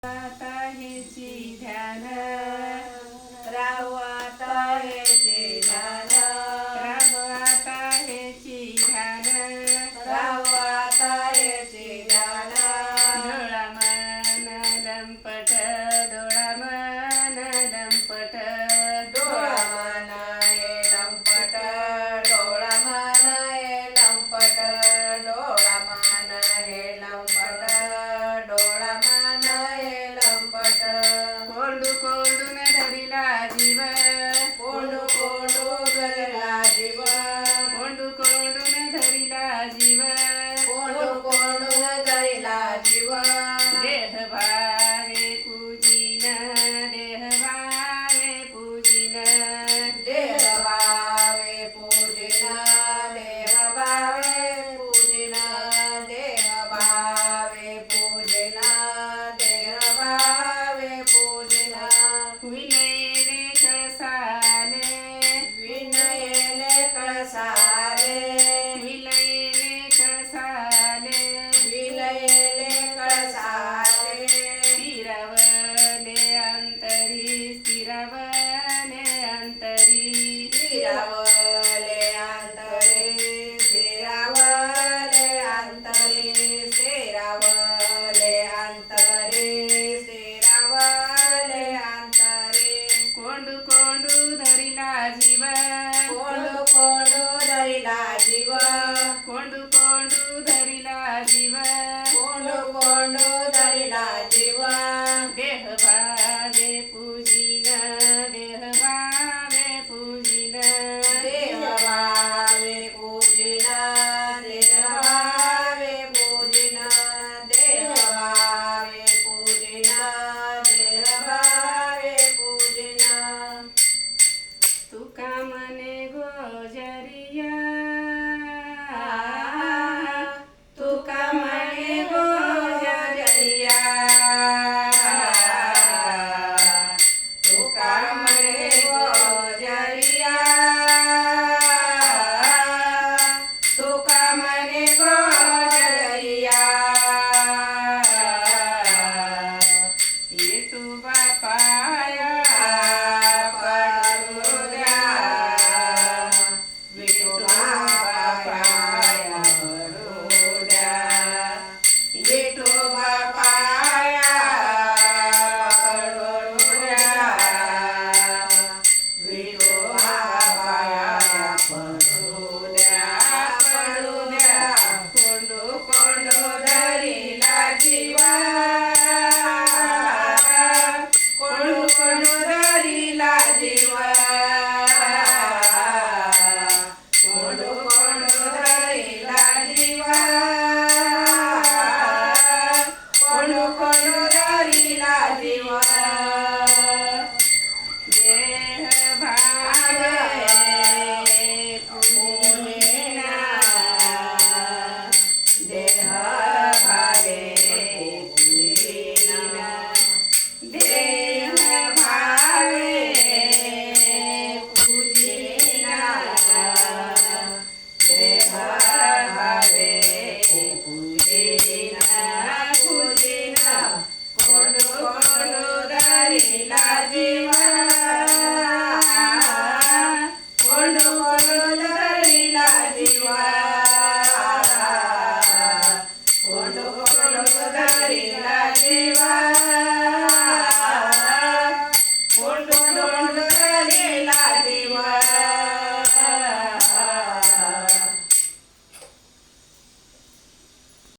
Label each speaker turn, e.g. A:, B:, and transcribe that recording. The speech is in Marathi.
A: आता हेची ध्यान
B: राहू आता हेचे ध्यान
A: राहू आता हेची ध्यान
B: राहू आता हेचे ध्यान
A: डोळा मन लंपट डोळा मन लंपट
B: डोळा मन हे लंपट डोळा मन हे लंपट डोळा मन हे लंपट डोळा मन हे लंपट
A: कोंडू कोंडून धरिला जीव
B: कोंडू कोंडू धरिला जीव
A: कोंडू कोंडून धरिला जीव
B: कोंडू कोंडून धरिला जीव
A: देह भावे पूजिन देह भावे पूजिन
B: देह भावे पूजिन देह भावे पूजिन देह भावे पूजिन देह भावे पूजिन
A: विनयने कळसाले
B: विनयने कळसाले
A: विनयने कळसाले
B: विनयने कळसाले
A: स्थिरवले अंतरी स्थिरवले अंतरी
B: स्थिरावले अंतरे स्थिरावले अंतरे स्थिरावले अंतरे स्थिरावले अंतरे
A: कोंडू कोंडू धरिला जीव
B: कोंडू कोंडू धरिला जीव
A: कोंडू कोंडू धरिला जीव
B: कोंडू कोंडू धरिला जीव
A: देह भावे पूजिन देह भावे पूजिन
B: देह भावे पूजिन देह भावे पूजिन देह भावे पूजिन देह भावे पूजिन
A: तुका मने गोजरिया
B: तुका म्हणे गोजरिया तुका म्हणे गोजरिया तुका म्हणे गोजरिया
A: येटुबा पाया
B: पडू द्या विठोबा पाया पडू द्या विठोबा पाया पडू द्या विठोबा पाया पडू द्या कोंडू कोंडू धरिला जीवा कोंडू कोंडू धरिला जीवा कोंडू कोंडू धरिला जीवा कोंडू कोंडू धरिला जीवा
A: देह भावे पूजिना
B: देह भावे पूजिना देह भावे पूजिना देह भावे पूजिना पूजिना कोंडू कोंडू धरिला जीवा